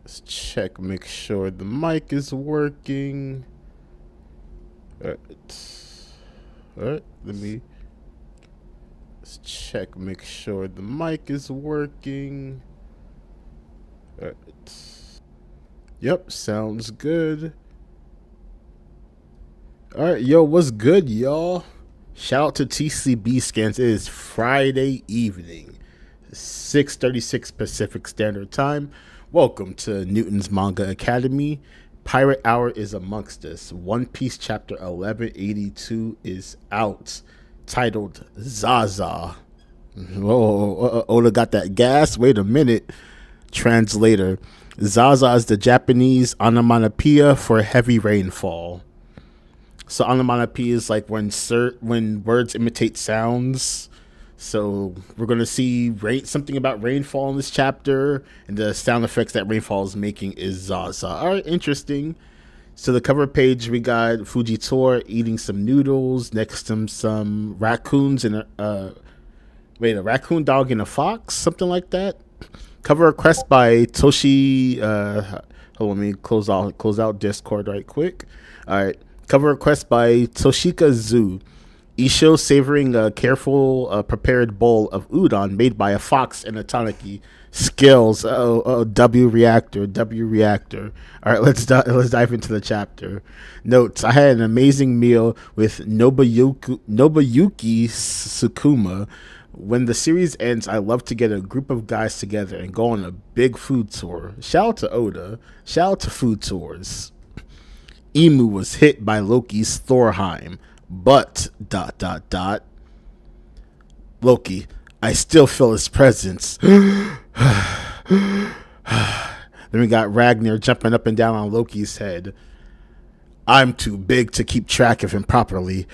Let's check, make sure the mic is working. Alright, let's check, make sure the mic is working. Alright. Yep, sounds good. Alright, yo, what's good, y'all? Shout out to TCB Scans. It is Friday evening, 6:36 Pacific Standard Time. Welcome to Newton's Manga Academy. Pirate Hour is amongst us. One Piece Chapter 1182 is out, titled Zaza. Whoa, Oda got that gas. Wait a minute. Translator: Zaza is the Japanese onomatopoeia for heavy rainfall. So onomatopoeia is like when words imitate sounds. So we're gonna see something about rainfall in this chapter, and the sound effects that rainfall is making is Zaza. All right, interesting. So the cover page, we got Fujitora eating some noodles next to some raccoons and a raccoon dog and a fox, something like that. Cover request by Toshi. Hold on, let me close out Discord right quick. All right, cover request by Toshika Zoo. Isho savoring a careful prepared bowl of udon made by a fox and a tanuki. Skills. W reactor. All right, let's dive into the chapter. Notes: I had an amazing meal with Nobuyuki Sukuma. When the series ends, I love to get a group of guys together and go on a big food tour. Shout out to Oda. Shout out to food tours. Imu was hit by Loki's Thorheim, but ... Loki, I still feel his presence. Then we got Ragnar jumping up and down on Loki's head. I'm too big to keep track of him properly.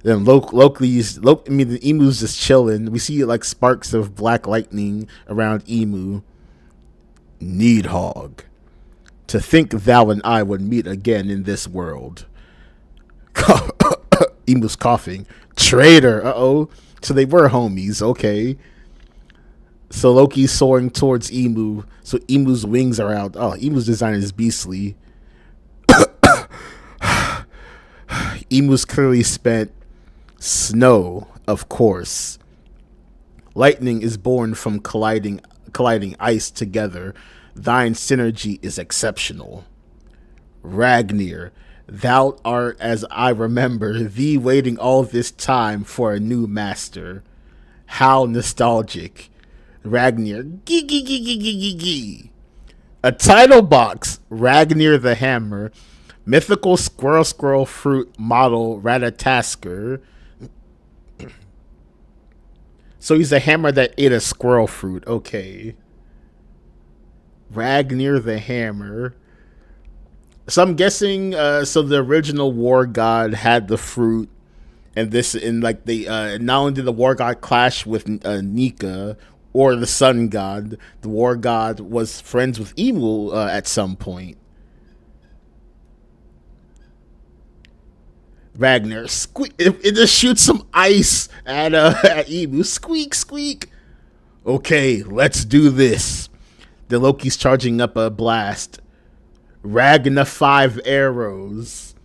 Then the Emu's just chilling. We see like sparks of black lightning around Emu. Needhog. To think thou and I would meet again in this world. Emu's coughing. Traitor. So they were homies. Okay. So Loki's soaring towards Emu. So Emu's wings are out. Oh, Emu's design is beastly. Emu's clearly spent. Snow, of course. Lightning is born from colliding ice together. Thine synergy is exceptional. Ragnar, thou art as I remember thee waiting all this time for a new master. How nostalgic. Ragnar, gee. A title box, Ragnar the Hammer. Mythical squirrel fruit model Ratatasker. So he's a hammer that ate a squirrel fruit. Okay. Ragnar the Hammer. So I'm guessing, so the original war god had the fruit, and not only did the war god clash with Nika, or the sun god, the war god was friends with Emu at some point. Ragnar, squeak! It just shoots some ice at Emu. Squeak. Okay, let's do this. The Loki's charging up a blast. Ragnar 5 arrows.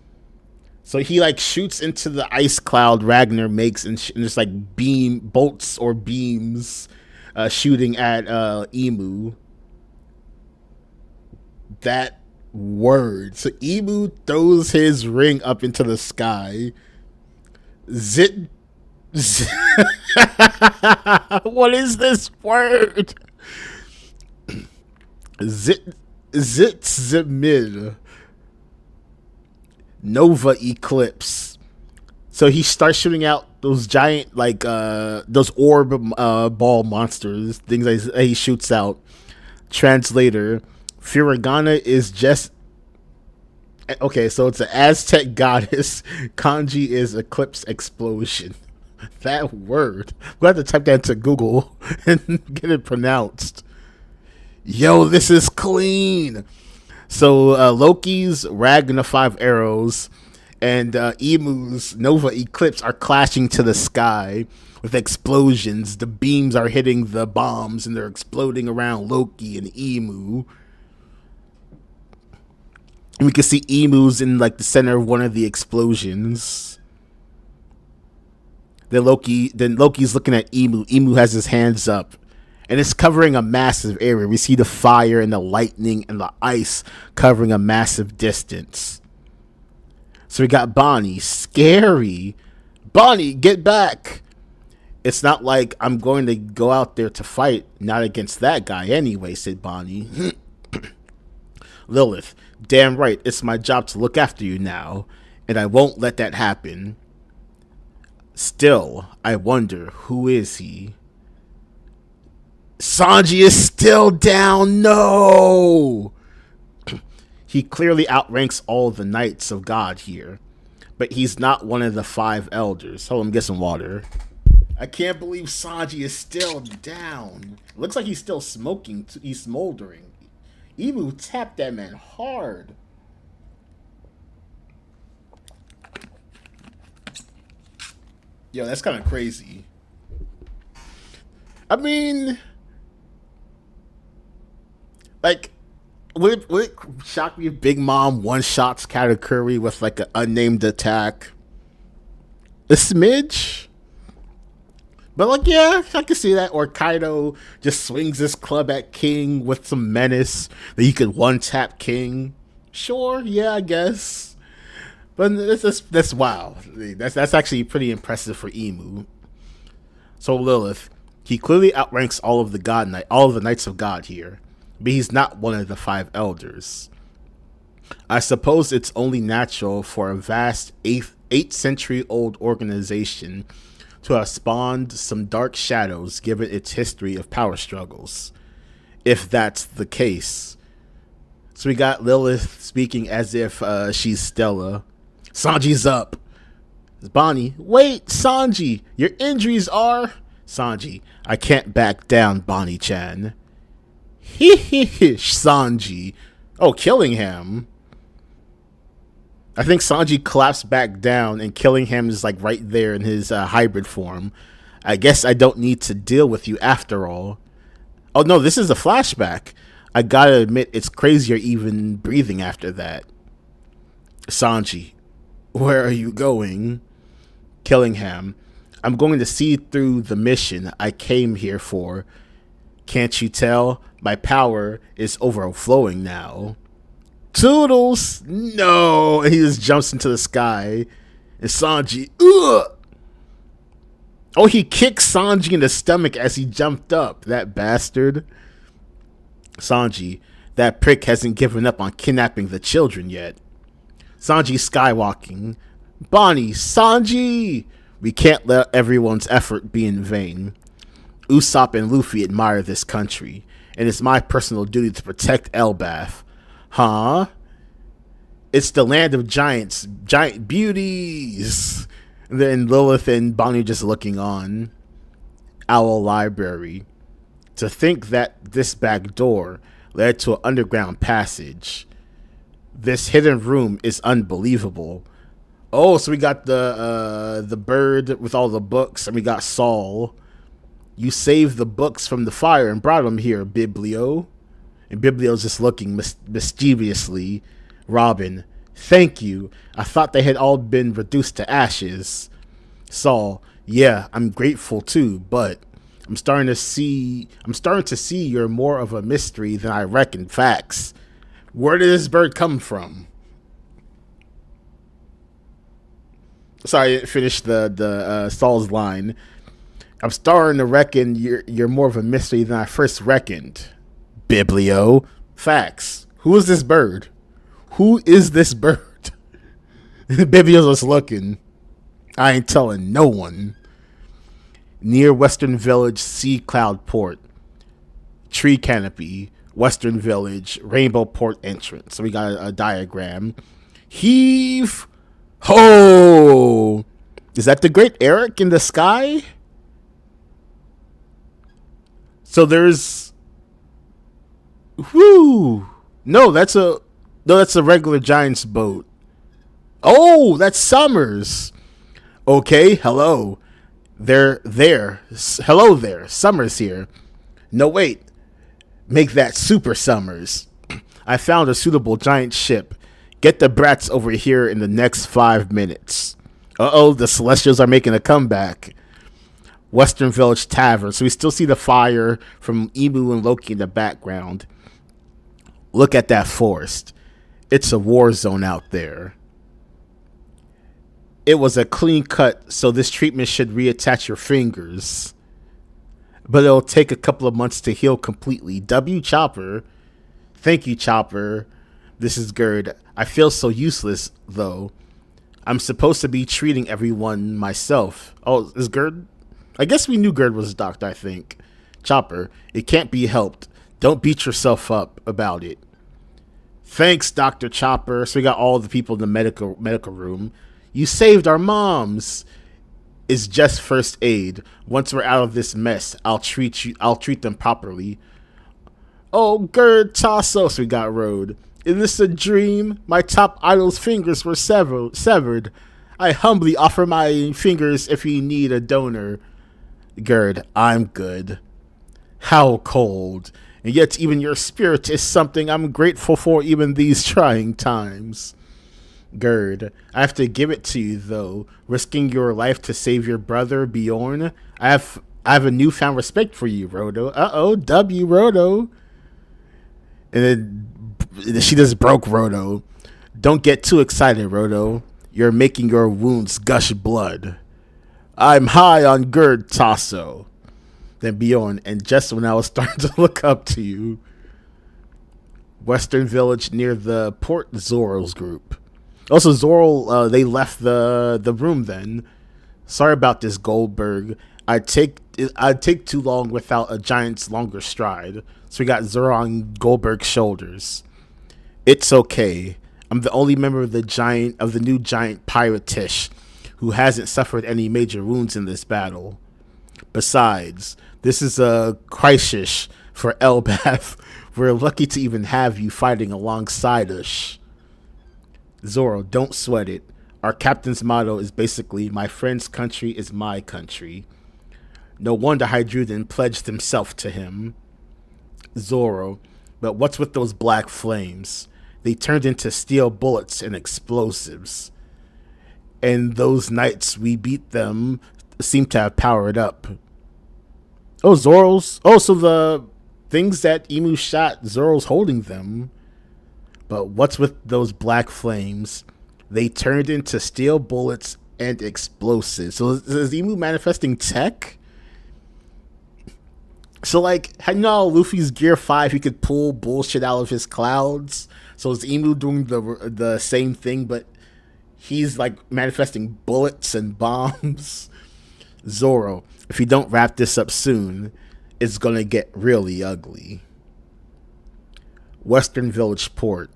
So he like shoots into the ice cloud Ragnar makes, and there's like bolts or beams shooting at Emu. That word. So Emu throws his ring up into the sky. What is this word? Zitzmid. Nova eclipse. So he starts shooting out those giant those orb ball monsters, things that he shoots out. Translator: Furigana is just okay, so it's an Aztec goddess. Kanji is eclipse explosion. That word. We'll have to type that into Google and get it pronounced. Yo, this is clean. So Loki's Ragnar 5 arrows And Emu's Nova Eclipse are clashing to the sky with explosions. The beams are hitting the bombs and they're exploding around Loki and Emu. And we can see Emu's in like the center of one of the explosions. Then Loki's looking at Emu. Emu has his hands up. And it's covering a massive area. We see the fire and the lightning and the ice covering a massive distance. So we got Bonnie. Scary. Bonnie, get back. It's not like I'm going to go out there to fight. Not against that guy anyway, said Bonnie. Lilith. Damn right. It's my job to look after you now. And I won't let that happen. Still, I wonder, who is he? Sanji is still down. No! He clearly outranks all the Knights of God here. But he's not one of the 5 elders. Hold on, I'm getting some water. I can't believe Sanji is still down. Looks like he's still smoking. He's smoldering. Emu tapped that man hard. Yo, that's kind of crazy. I mean... Like, would it shock me if Big Mom one-shots Katakuri with, like, an unnamed attack? A smidge? But, like, yeah, I can see that. Or Kaido just swings his club at King with some menace that he could one-tap King. Sure, yeah, I guess. But that's wow. That's actually pretty impressive for Emu. So Lilith, he clearly outranks all of the Knights of God here. But he's not one of the 5 elders. I suppose it's only natural for a vast 8th century old organization to have spawned some dark shadows given its history of power struggles. If that's the case. So we got Lilith speaking as if she's Stella. Sanji's up. Bonnie, wait, Sanji, your injuries are... Sanji, I can't back down, Bonnie-chan. Sanji. Oh, Killingham. I think Sanji collapsed back down and Killingham is like right there in his hybrid form. I guess I don't need to deal with you after all. Oh no, this is a flashback. I gotta admit, it's crazier even breathing after that. Sanji, where are you going? Killingham, I'm going to see through the mission I came here for. Can't you tell? My power is overflowing now. Toodles! No! And he just jumps into the sky. And Sanji, ugh! Oh, he kicked Sanji in the stomach as he jumped up. That bastard. Sanji, that prick hasn't given up on kidnapping the children yet. Sanji skywalking. Bonnie, Sanji! We can't let everyone's effort be in vain. Usopp and Luffy admire this country, and it's my personal duty to protect Elbaf. Huh? It's the land of giants, giant beauties. And then Lilith and Bonnie just looking on. Owl Library. To think that this back door led to an underground passage. This hidden room is unbelievable. Oh, so we got the bird with all the books, and we got Saul. You saved the books from the fire and brought them here, Biblio. And Biblio's just looking mischievously. Robin, thank you. I thought they had all been reduced to ashes. Saul, yeah, I'm grateful too, but I'm starting to see you're more of a mystery than I reckoned. Facts. Where did this bird come from? Sorry, I didn't finish the Saul's line. I'm starting to reckon you're more of a mystery than I first reckoned. Biblio. Facts. Who is this bird? Who is this bird? Biblio's just looking. I ain't telling no one. Near Western Village, Sea Cloud Port. Tree Canopy, Western Village, Rainbow Port entrance. So we got a diagram. Heave ho! Is that the Great Eric in the sky? So there's, whoo! No, that's a regular Giant's boat. Oh, that's Summers. Okay, hello. They're there. Hello there. Summers here. No, wait. Make that Super Summers. I found a suitable giant ship. Get the brats over here in the next 5 minutes. Uh-oh, the Celestials are making a comeback. Western Village Tavern. So we still see the fire from Emu and Loki in the background. Look at that forest. It's a war zone out there. It was a clean cut, so this treatment should reattach your fingers. But it'll take a couple of months to heal completely. W. Chopper. Thank you, Chopper. This is Gerd. I feel so useless, though. I'm supposed to be treating everyone myself. Oh, is Gerd? I guess we knew Gerd was a doctor, I think. Chopper, it can't be helped. Don't beat yourself up about it. Thanks, Dr. Chopper. So we got all the people in the medical room. You saved our moms. It's just first aid. Once we're out of this mess, I'll treat them properly. Oh, Gerd Tasso. So we got Road. Is this a dream? My top idol's fingers were severed. I humbly offer my fingers if you need a donor. Gerd, I'm good. How cold. And yet even your spirit is something I'm grateful for even these trying times. Gerd, I have to give it to you though. Risking your life to save your brother Bjorn. I have a newfound respect for you, Rodo. Uh-oh, W Rodo. And then she just broke Rodo. Don't get too excited, Rodo. You're making your wounds gush blood. I'm high on Gerd Tasso. Then Bjorn, and just when I was starting to look up to you. Western Village near the Port Zorro's group. Also, Zorro, they left the room then. Sorry about this, Goldberg. I'd take too long without a giant's longer stride. So we got Zorro on Goldberg's shoulders. It's okay. I'm the only member of the new giant pirate Tish who hasn't suffered any major wounds in this battle. Besides, this is a crisis for Elbath. We're lucky to even have you fighting alongside us. Zorro, don't sweat it. Our captain's motto is basically, my friend's country is my country. No wonder Hydruden pledged himself to him. Zorro, but what's with those black flames? They turned into steel bullets and explosives. And those knights we beat them seem to have powered up. Oh, Zorro's. Oh, so the things that Emu shot, Zorro's holding them. But what's with those black flames? They turned into steel bullets and explosives. So is Emu manifesting tech? So like, you know, Luffy's Gear 5, he could pull bullshit out of his clouds. So is Emu doing the same thing, but he's like manifesting bullets and bombs? Zorro, if you don't wrap this up soon, it's gonna get really ugly. Western Village Port.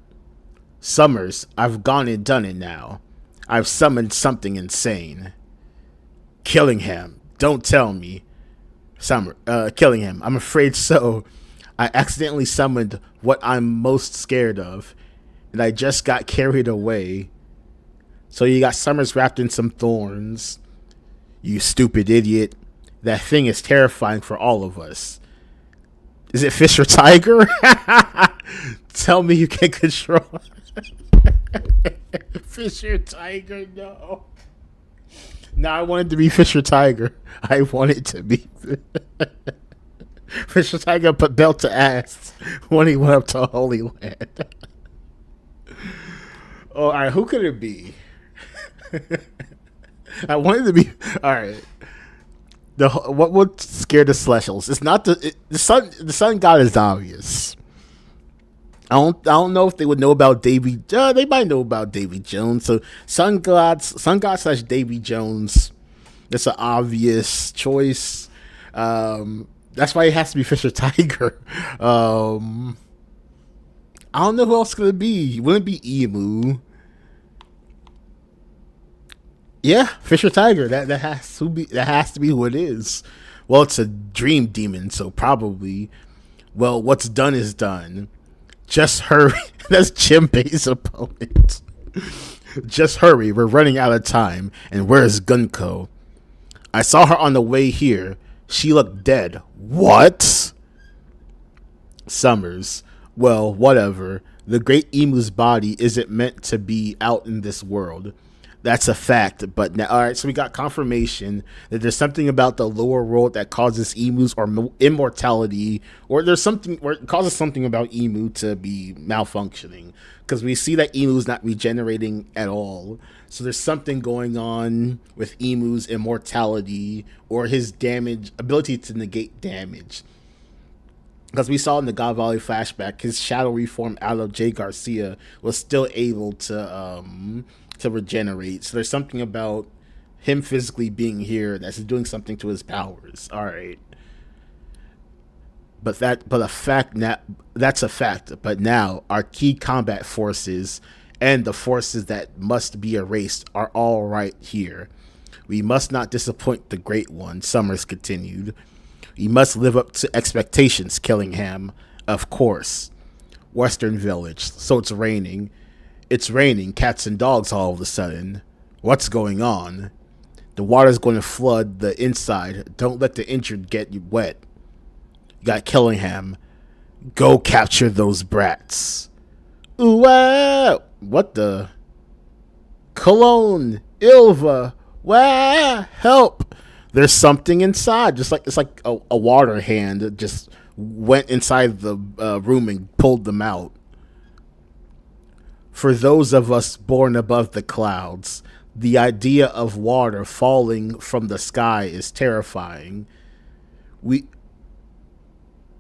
Summers, I've gone and done it now. I've summoned something insane. Killingham, don't tell me. Killingham, I'm afraid so. I accidentally summoned what I'm most scared of, and I just got carried away. So you got Summers wrapped in some thorns. You stupid idiot. That thing is terrifying for all of us. Is it Fisher Tiger? Tell me you can control Fisher Tiger, no. No, I wanted to be Fisher Tiger. I wanted to be Fisher Tiger, put belt to ass when he went up to Holy Land. Oh, all right, who could it be? I wanted to be. All right. What would scare the Celestials? It's not the sun. The sun god is obvious. I don't know if they would know about Davy. They might know about Davy Jones. So sun god / Davy Jones. That's an obvious choice. That's why it has to be Fisher Tiger. I don't know who else it's gonna be. Wouldn't it be Emu? Yeah, Fisher Tiger. That has to be who it is. Well, it's a dream demon, so probably. Well, what's done is done. Just hurry. That's Jinbei's opponent. Just hurry, we're running out of time. And where's Gunko? I saw her on the way here. She looked dead. What? Summers. Well, whatever. The great emu's body isn't meant to be out in this world. That's a fact. But now, all right, so we got confirmation that there's something about the lower world that causes emus or immortality, or there's something, or it causes something about emu to be malfunctioning, because we see that emu's not regenerating at all. So there's something going on with emu's immortality or his damage ability to negate damage. Because we saw in the God Valley flashback, his shadow reform out of Jay Garcia was still able to regenerate. So there's something about him physically being here that's doing something to his powers. All right, that's a fact. But now our key combat forces and the forces that must be erased are all right here. We must not disappoint the Great One. Summers continued. You must live up to expectations, Killingham. Of course. Western Village. So it's raining. It's raining cats and dogs all of a sudden. What's going on? The water's going to flood the inside. Don't let the injured get you wet. You got Killingham. Go capture those brats. Ooh, wow. What the? Cologne. Ilva. Wow. Help. There's something inside, just like it's like a water hand that just went inside the room and pulled them out. For those of us born above the clouds, the idea of water falling from the sky is terrifying.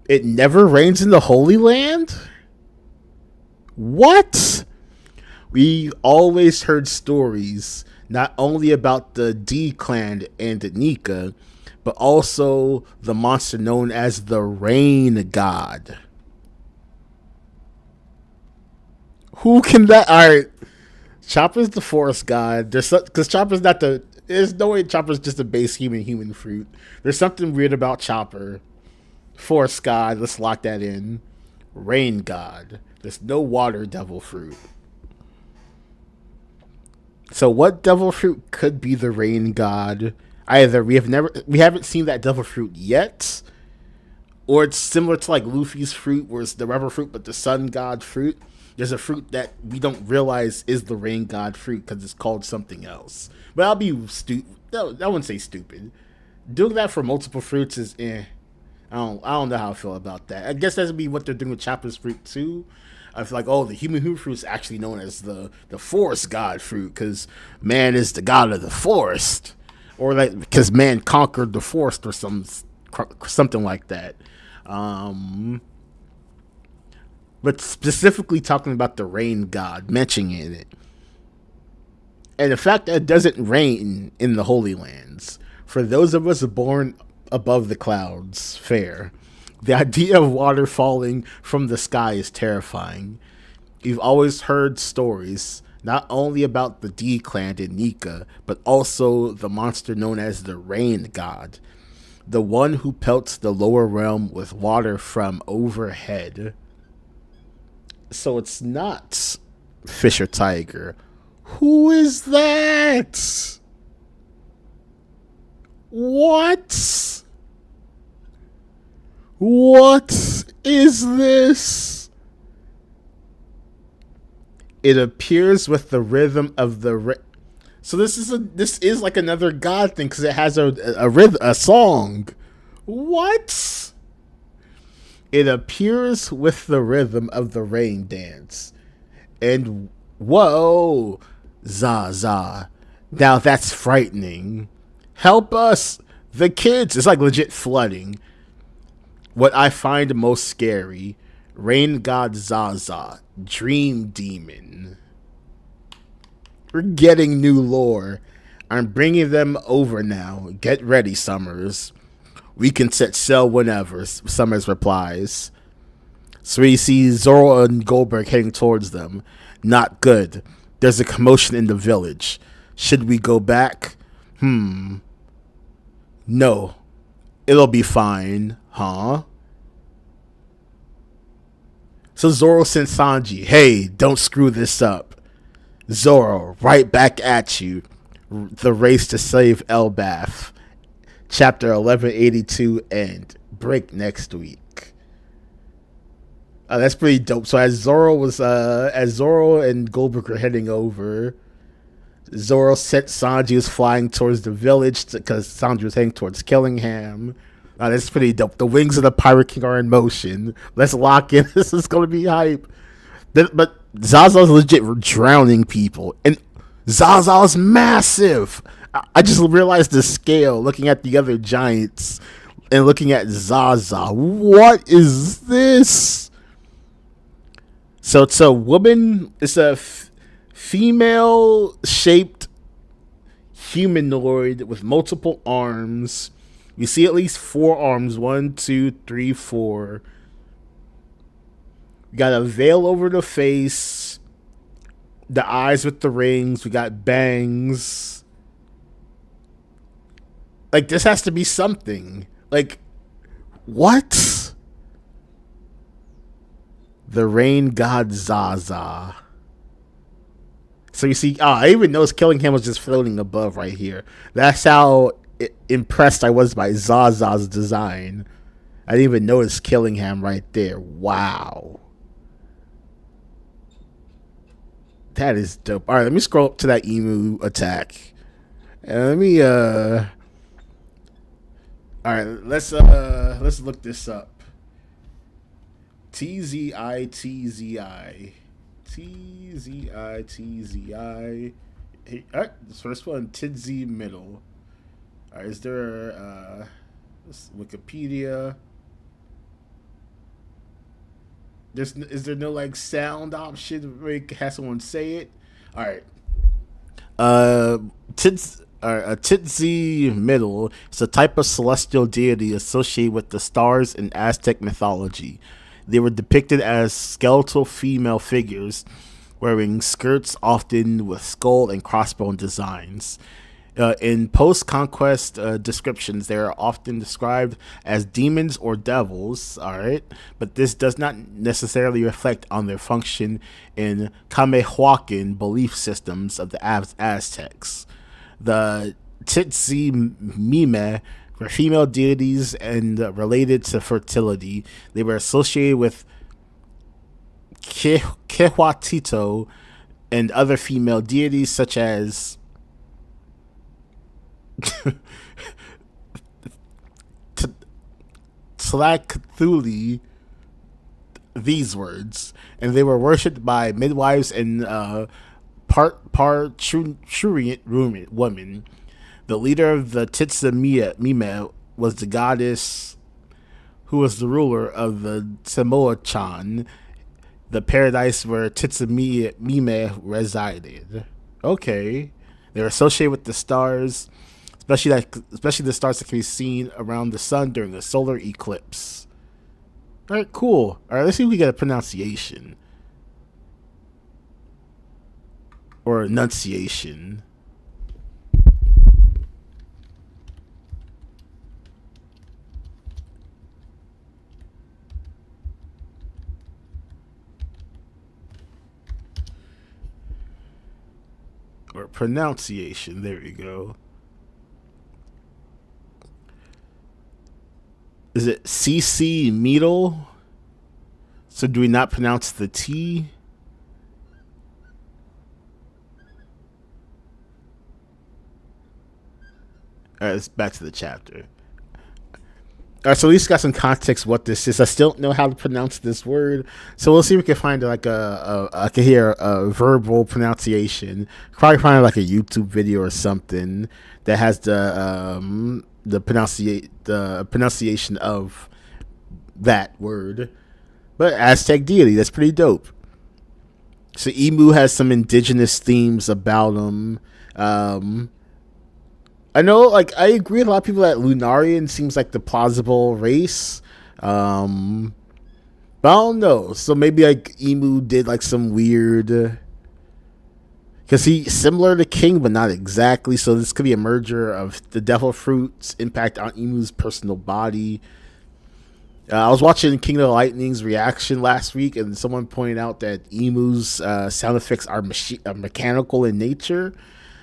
It never rains in the Holy Land? What? We always heard stories not only about the D clan and Nika, but also the monster known as the Rain God. Who can that? All right, Chopper's the forest god. Because Chopper's not the. There's no way Chopper's just a base human fruit. There's something weird about Chopper. Forest god. Let's lock that in. Rain god. There's no water devil fruit. So what devil fruit could be the rain god? Either we haven't seen that devil fruit yet, or it's similar to like Luffy's fruit, where it's the rubber fruit but the sun god fruit. There's a fruit that we don't realize is the rain god fruit because it's called something else. But I'll be stupid. No, I wouldn't say stupid. Doing that for multiple fruits is I don't know how I feel about that. I guess that would be what they're doing with Chopper's fruit too. I feel like, oh, the human fruit is actually known as the forest god fruit because man is the god of the forest, or like because man conquered the forest or something like that. But specifically talking about the rain god, mentioning it, and the fact that it doesn't rain in the Holy Lands. For those of us born above the clouds, fair. The idea of water falling from the sky is terrifying. You've always heard stories, not only about the D clan in Nika, but also the monster known as the Rain God, the one who pelts the lower realm with water from overhead. So it's not Fisher Tiger. Who is that? What? What is this? It appears with the rhythm of the so this is like another god thing because it has a song. What? It appears with the rhythm of the rain dance, and whoa, za. Now that's frightening. Help us, the kids! It's like legit flooding. What I find most scary, Rain God Zaza, Dream Demon. We're getting new lore. I'm bringing them over now. Get ready, Summers. We can set sail whenever, Summers replies. So we see Zoro and Goldberg heading towards them. Not good. There's a commotion in the village. Should we go back? No. It'll be fine. Huh? So Zoro sent Sanji, hey, don't screw this up. Zoro, right back at you. The race to save Elbath. Chapter 1182 end. Break next week. That's pretty dope. So as Zoro and Goldberg are heading over, Zoro sent Sanji was flying towards the village because Sanji was heading towards Killingham. That's pretty dope. The wings of the Pirate King are in motion. Let's lock in. This is gonna be hype. But Zaza's legit drowning people, and Zaza's massive. I just realized the scale looking at the other giants and looking at Zaza. What is this? So it's a woman. It's a female-shaped humanoid with multiple arms. You see at least 4 arms. 1, 2, 3, 4. We got a veil over the face. The eyes with the rings. We got bangs. Like, this has to be something. Like, what? The rain god Zaza. So you see, I even noticed Killingham was just floating above right here. That's how impressed I was by Zaza's design. I didn't even notice Killingham right there. Wow. That is dope. All right, let me scroll up to that emu attack. And let me all right, let's look this up. TZI. Hey, all right, this first one, Tidzy middle. All right, is there Wikipedia? Is there no like sound option where you can have someone say it? All right. A Tidzy middle is a type of celestial deity associated with the stars in Aztec mythology. They were depicted as skeletal female figures wearing skirts, often with skull and crossbone designs. In post-conquest descriptions, they are often described as demons or devils, all right? But this does not necessarily reflect on their function in Kamehuacan belief systems of the Aztecs. The Titzi Mime were female deities and related to fertility. They were associated with Quehuatito and other female deities such as Tlacthuli, these words, and they were worshipped by midwives and parturient women. The leader of the Mime was the goddess who was the ruler of the Timoachan, the paradise where Mime resided. Okay. They're associated with the stars, especially the stars that can be seen around the sun during a solar eclipse. All right, cool. All right, let's see if we get a pronunciation or enunciation. Or pronunciation. There we go. Is it CC Meadle? So do we not pronounce the T? All right, let's back to the chapter. All right, so at least got some context what this is. I still don't know how to pronounce this word, so we'll see if we can find like I can hear a verbal pronunciation. Probably find like a YouTube video or something that has the pronunciation of that word. But Aztec deity, that's pretty dope. So Emu has some indigenous themes about them. I know, like, I agree with a lot of people that Lunarian seems like the plausible race. But I don't know. So maybe, like, Emu did, like, some weird... Because he's similar to King, but not exactly. So this could be a merger of the devil fruit's impact on Emu's personal body. I was watching King of Lightning's reaction last week, and someone pointed out that Emu's sound effects are mechanical in nature.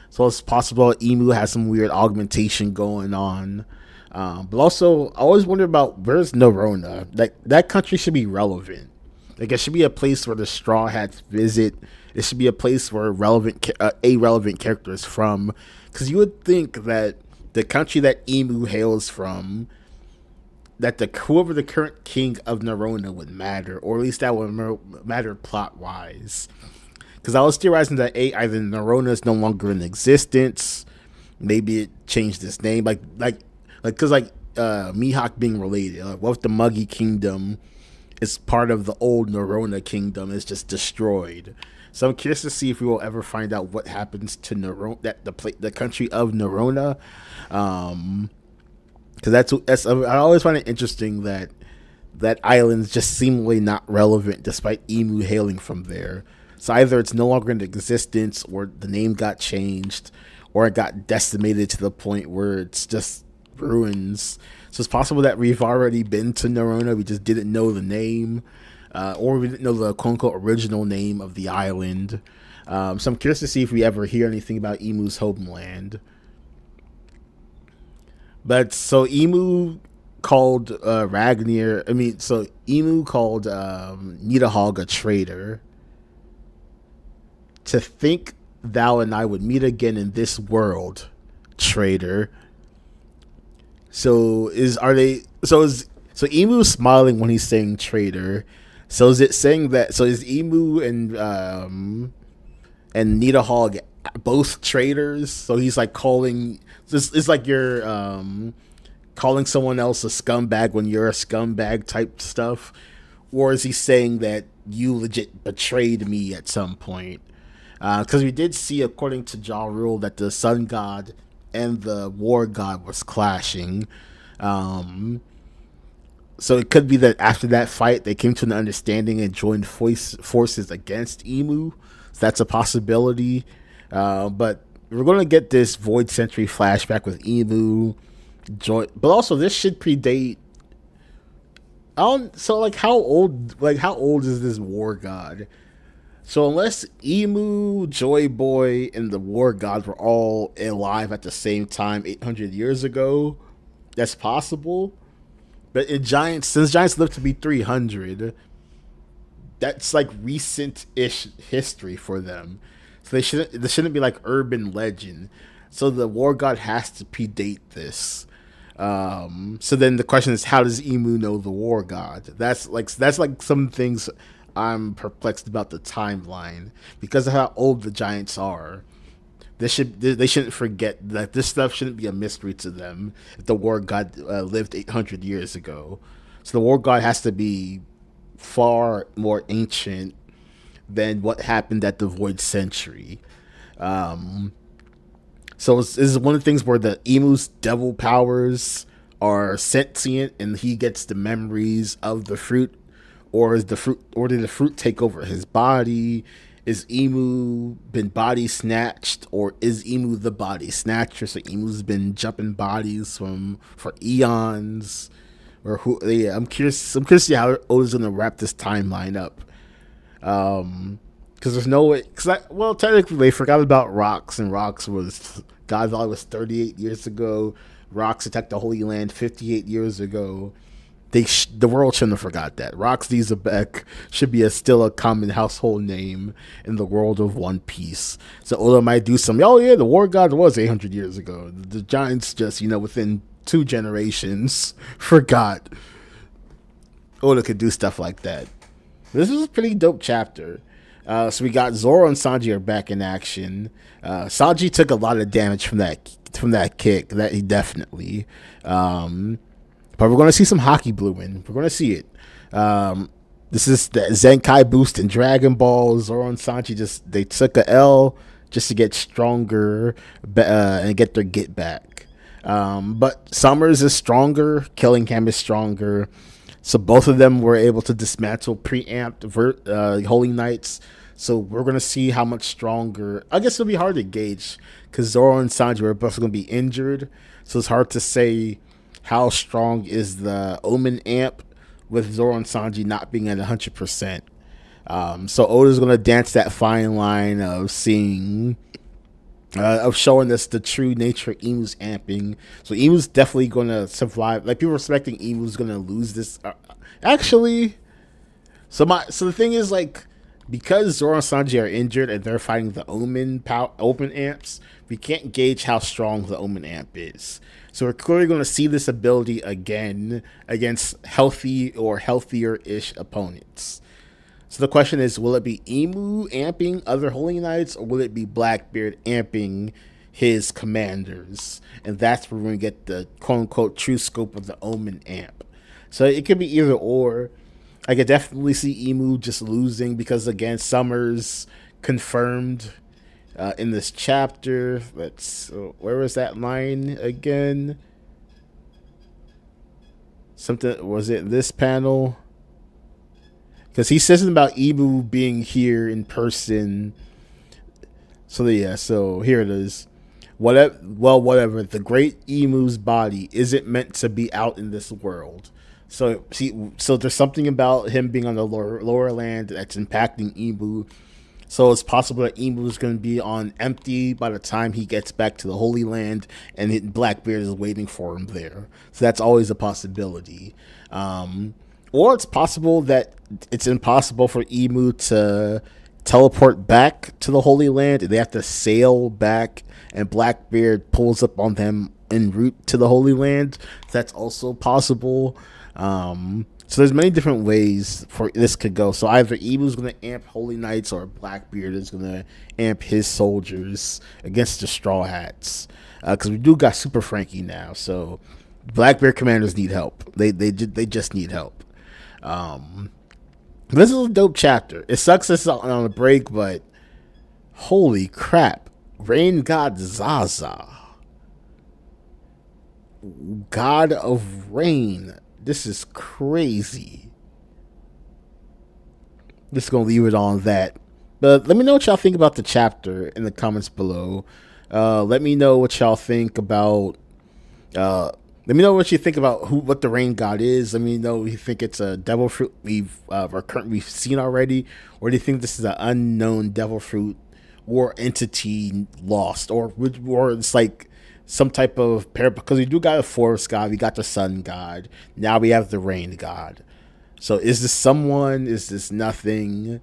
So it's possible Emu has some weird augmentation going on. But also, I always wonder about where's Nerona. That country should be relevant. Like it should be a place where the Straw Hats visit. It should be a place where a relevant character is from. Because you would think that the country that Emu hails from, that the whoever the current king of Nerona would matter, or at least that would matter plot wise. Because I was theorizing that either Nerona is no longer in existence, maybe it changed its name, because Mihawk being related. Like, what if the Muggy Kingdom is part of the old Nerona Kingdom is just destroyed? So I'm curious to see if we will ever find out what happens to Nerona, the country of Nerona. Because I always find it interesting that island's just seemingly not relevant despite Emu hailing from there. So either it's no longer in existence, or the name got changed, or it got decimated to the point where it's just ruins. So it's possible that we've already been to Nerona, we just didn't know the name, or we didn't know the quote unquote original name of the island. So I'm curious to see if we ever hear anything about Emu's homeland. But so Emu called Ragnar. So Emu called Nidahogg a traitor. To think thou and I would meet again in this world, traitor. So is Emu smiling when he's saying traitor? So is it saying that? So is Emu and Nidahogg both traitors? So he's like calling. It's like you're calling someone else a scumbag when you're a scumbag type stuff, or is he saying that you legit betrayed me at some point? Because we did see, according to Ja Rule, that the Sun God and the War God was clashing. So it could be that after that fight, they came to an understanding and joined forces against Emu. So that's a possibility. But we're going to get this Void Century flashback with Emu. But also, this should predate. How old is this War God? So unless Emu, Joy Boy, and the War Gods were all alive at the same time 800 years ago, that's possible. But since Giants live to be 300, that's like recent-ish history for them. So this shouldn't be like urban legend. So the War God has to predate this. So then the question is, how does Emu know the War God? That's like some things I'm perplexed about the timeline because of how old the Giants are. They shouldn't forget that this stuff shouldn't be a mystery to them if the War God lived 800 years ago. So the War God has to be far more ancient than what happened at the Void Century. So this is one of the things where the Emu's devil powers are sentient and he gets the memories of the fruit. Or did the fruit take over his body? Is Emu been body snatched, or is Emu the body snatcher? So Emu's been jumping bodies for eons, or who? Yeah, I'm curious. I'm curious to see how Oda's gonna wrap this timeline up. Because there's no way. Technically they forgot about Rox, and Rox was God Valley was 38 years ago. Rox attacked the Holy Land 58 years ago. The world shouldn't have forgot that. Roxy Zebek should be still a common household name in the world of One Piece. So Oda might do some, the War God was 800 years ago. The Giants just, within 2 generations forgot. Oda could do stuff like that. This was a pretty dope chapter. So we got Zoro and Sanji are back in action. Sanji took a lot of damage from that kick. That he definitely. But we're going to see some hockey brewing. We're going to see it. This is the Zenkai boost in Dragon Ball. Zoro and Sanji they took a L just to get stronger and get their get back. But Summers is stronger. Killingham is stronger. So both of them were able to dismantle preamped Holy Knights. So we're going to see how much stronger. I guess it'll be hard to gauge because Zoro and Sanji are both going to be injured. So it's hard to say how strong is the Omen amp with Zoro and Sanji not being at 100%. So Oda's gonna dance that fine line of showing us the true nature of Emu's amping. So Emu's definitely gonna survive. Like, people are expecting Emu's gonna lose this. Actually, so the thing is, like, because Zoro and Sanji are injured and they're fighting the Omen amps, we can't gauge how strong the Omen amp is. So we're clearly going to see this ability again against healthy or healthier-ish opponents. So the question is, will it be Emu amping other Holy Knights, or will it be Blackbeard amping his commanders? And that's where we're going to get the quote-unquote true scope of the Omen amp. So it could be either or. I could definitely see Emu just losing because, again, Summer's confirmed in this chapter. Where was that line again? Something, was it this panel? Because he says something about Emu being here in person. So here it is. Whatever. The great Emu's body isn't meant to be out in this world. So there's something about him being on the lower land that's impacting Emu. So it's possible that Emu is going to be on empty by the time he gets back to the Holy Land, and Blackbeard is waiting for him there. So that's always a possibility. Or it's possible that it's impossible for Emu to teleport back to the Holy Land. They have to sail back, and Blackbeard pulls up on them en route to the Holy Land. That's also possible. So there's many different ways for this could go. So either Emu's going to amp Holy Knights, or Blackbeard is going to amp his soldiers against the Straw Hats. Because we do got Super Frankie now. So Blackbeard commanders need help. They just need help. This is a dope chapter. It sucks it's on a break, but holy crap. Rain God Zaza. God of Rain. This is crazy. Just gonna leave it on that. But let me know what y'all think about the chapter in the comments below. Let me know what y'all think about. Let me know what you think about what the Rain God is. Let me know if you think it's a devil fruit we've seen already, or do you think this is an unknown devil fruit or entity lost, or it's like some type of pair, because we do got a forest god, we got the sun god, now we have the rain god. So is this someone? Is this nothing?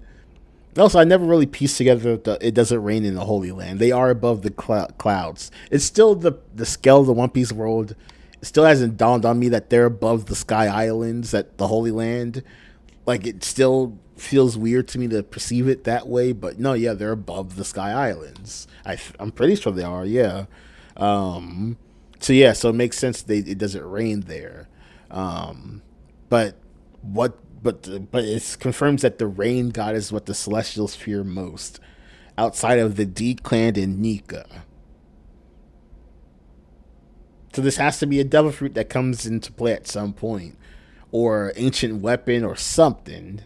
Also, I never really pieced together it doesn't rain in the Holy Land. They are above the clouds. It's still the scale of the One Piece world. It still hasn't dawned on me that they're above the Sky Islands at the Holy Land. Like, it still feels weird to me to perceive it that way. But no, yeah, they're above the Sky Islands. I'm pretty sure they are. Yeah. So it makes sense it doesn't rain there. But it confirms that the rain god is what the Celestials fear most, outside of the D-Clan and Nika. So this has to be a devil fruit that comes into play at some point, or ancient weapon or something.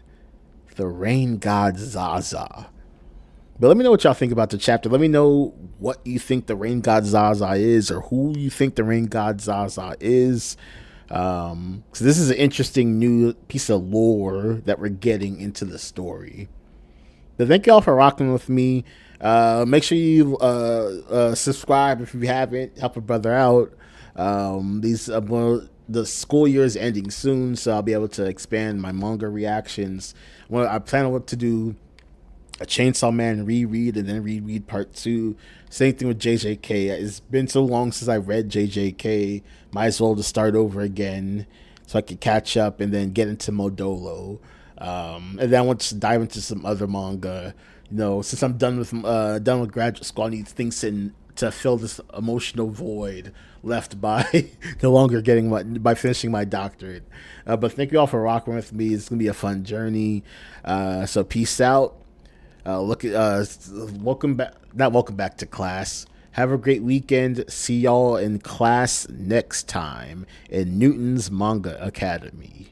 The rain god Zaza. But let me know what y'all think about the chapter. Let me know what you think the Rain God Zaza is, or who you think the Rain God Zaza is. So this is an interesting new piece of lore that we're getting into the story. But thank y'all for rocking with me. Make sure you subscribe if you haven't. Help a brother out. The school year is ending soon, so I'll be able to expand my manga reactions. I plan to do a Chainsaw Man reread, and then reread part 2. Same thing with JJK. It's been so long since I read JJK. Might as well just start over again so I could catch up and then get into Modolo. And then I want to dive into some other manga. Since I'm done with graduate school, I need things to fill this emotional void left by no longer by finishing my doctorate. But thank you all for rocking with me. It's gonna be a fun journey. So peace out. Welcome back. Not welcome back to class. Have a great weekend. See y'all in class next time in Newton's Manga Academy.